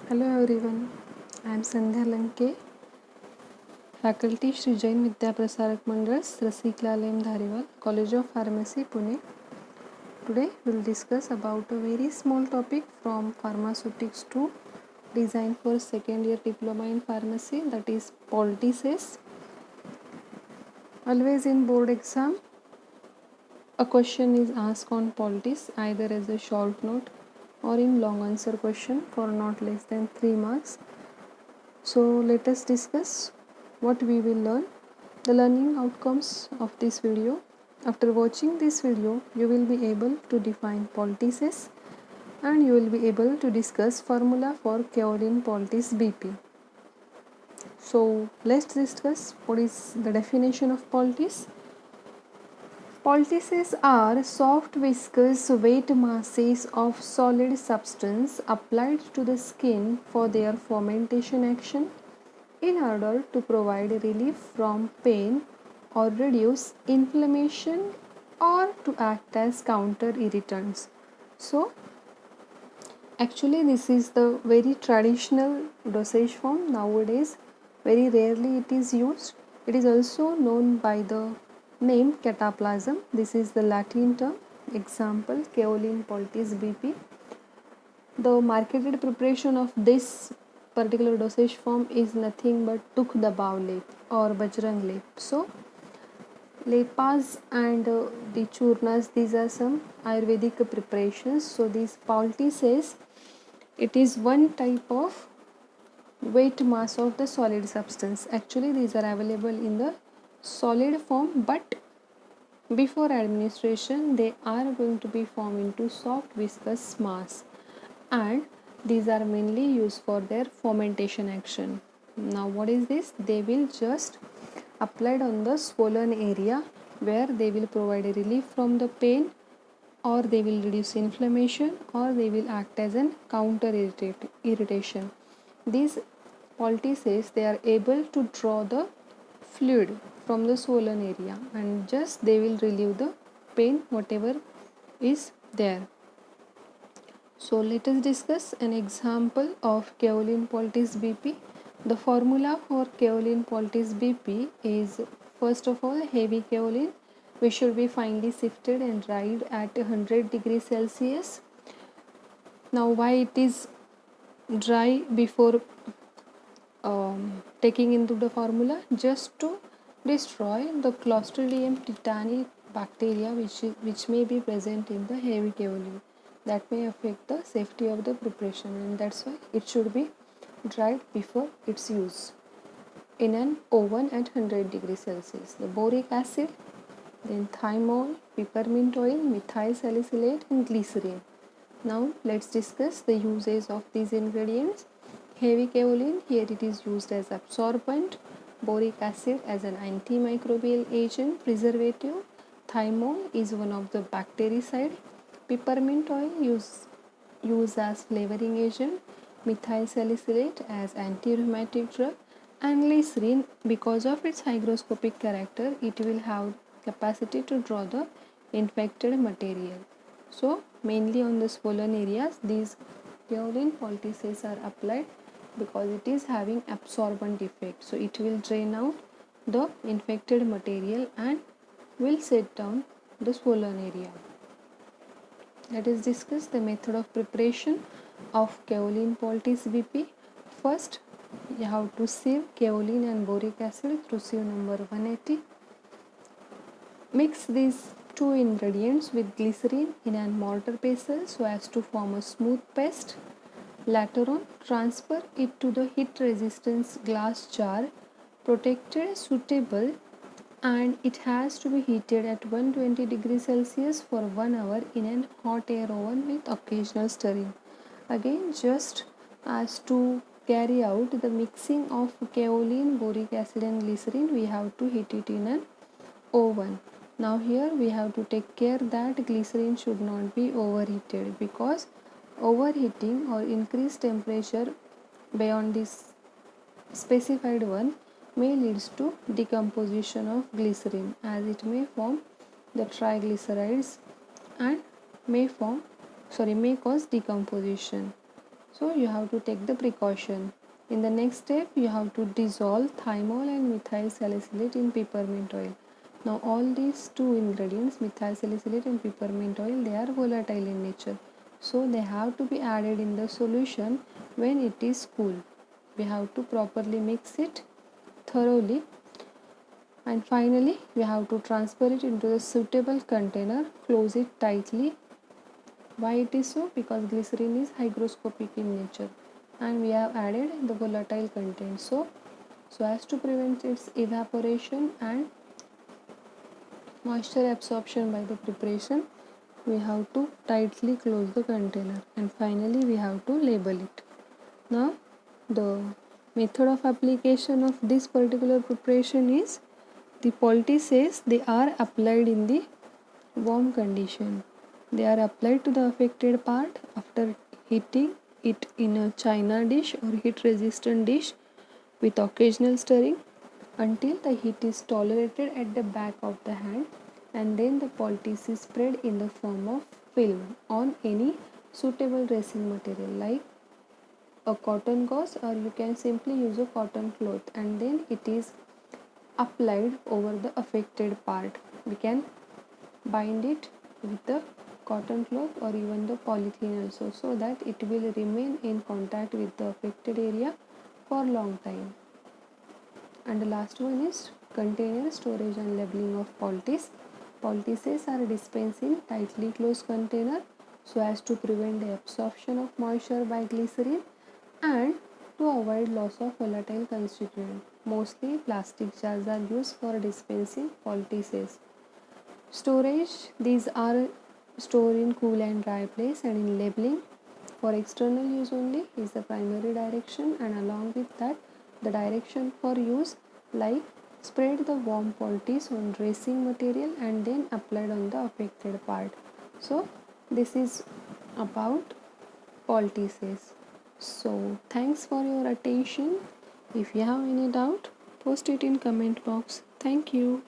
Hello everyone, I am Sandhya Lanke, Faculty Shri Jain Vidya Prasarak Mandals, Rasiklalayam Dhariwal, College of Pharmacy, Pune. Today we will discuss about a very small topic from Pharmaceutics 2, designed for second year diploma in pharmacy, that is poultices. Always in board exam, a question is asked on poultice either as a short note or in long answer question for not less than 3 marks. So let us discuss what we will learn, the learning outcomes of this video. After watching this video, you will be able to define poultices and you will be able to discuss formula for kaolin poultice BP. So let's discuss what is the definition of poultice. Poultices are soft viscous weight masses of solid substance applied to the skin for their fermentation action in order to provide relief from pain or reduce inflammation or to act as counter irritants. So actually this is the very traditional dosage form nowadays. Very rarely it is used. It is also known by the name cataplasm. This is the Latin term. Example, kaolin poultice BP. The marketed preparation of this particular dosage form is nothing but Dukh Dabav Lep or Bajrang Lep. So lepas and the churnas, these are some Ayurvedic preparations. So these poultices, it is one type of weight mass of the solid substance. Actually these are available in the solid form, but before administration they are going to be formed into soft viscous mass, and these are mainly used for their fermentation action. Now what is this? They will just applied on the swollen area where they will provide a relief from the pain, or they will reduce inflammation, or they will act as an counter irritation. These poultices, they are able to draw the fluid from the swollen area and just they will relieve the pain whatever is there. So let us discuss an example of kaolin poultice BP. The formula for kaolin poultice BP is, first of all, heavy kaolin which should be finely sifted and dried at 100 degrees Celsius. Now why it is dry before taking into the formula? Just to destroy the Clostridium tetani bacteria which may be present in the heavy kaolin, that may affect the safety of the preparation, and that's why it should be dried before its use in an oven at 100 degrees Celsius. The boric acid, then thymol, peppermint oil, methyl salicylate and glycerin. Now let's discuss the uses of these ingredients. Heavy kaolin, here it is used as absorbent, boric acid as an antimicrobial agent, preservative, thymol is one of the bactericide, peppermint oil used as flavoring agent, methyl salicylate as anti-rheumatic drug, and glycerin, because of its hygroscopic character, it will have capacity to draw the infected material. So mainly on the swollen areas these kaolin poultices are applied because it is having absorbent effect. So it will drain out the infected material and will set down the swollen area. Let us discuss the method of preparation of kaolin poultice BP. First, you have to sieve kaolin and boric acid through sieve number 180. Mix these two ingredients with glycerin in a mortar pestle so as to form a smooth paste. Later on, transfer it to the heat resistance glass jar, protected, suitable, and it has to be heated at 120 degrees Celsius for 1 hour in an hot air oven with occasional stirring. Again, just as to carry out the mixing of kaolin, boric acid and glycerin, we have to heat it in an oven. Now here we have to take care that glycerin should not be overheated, because overheating or increased temperature beyond this specified one may leads to decomposition of glycerin, as it may form the triglycerides and may cause decomposition. So you have to take the precaution. In the next step, you have to dissolve thymol and methyl salicylate in peppermint oil. Now all these two ingredients, methyl salicylate and peppermint oil, they are volatile in nature. So they have to be added in the solution when it is cool. We have to properly mix it thoroughly, and finally we have to transfer it into the suitable container, close it tightly. Why it is so? Because glycerin is hygroscopic in nature and we have added the volatile content. So as to prevent its evaporation and moisture absorption by the preparation, we have to tightly close the container, and finally we have to label it. Now the method of application of this particular preparation is, the polity says they are applied in the warm condition. They are applied to the affected part after heating it in a china dish or heat resistant dish with occasional stirring until the heat is tolerated at the back of the hand, and then the poultice is spread in the form of film on any suitable dressing material like a cotton gauze, or you can simply use a cotton cloth, and then it is applied over the affected part. We can bind it with the cotton cloth or even the polythene also, so that it will remain in contact with the affected area for long time. And the last one is container storage and labeling of poultice. Poultices are dispensed in tightly closed container so as to prevent the absorption of moisture by glycerin and to avoid loss of volatile constituent. Mostly plastic jars are used for dispensing poultices. Storage, these are stored in cool and dry place, and in labeling for external use only is the primary direction, and along with that the direction for use, like spread the warm poultice on dressing material and then applied on the affected part. So this is about poultices. So thanks for your attention. If you have any doubt, post it in comment box. Thank you.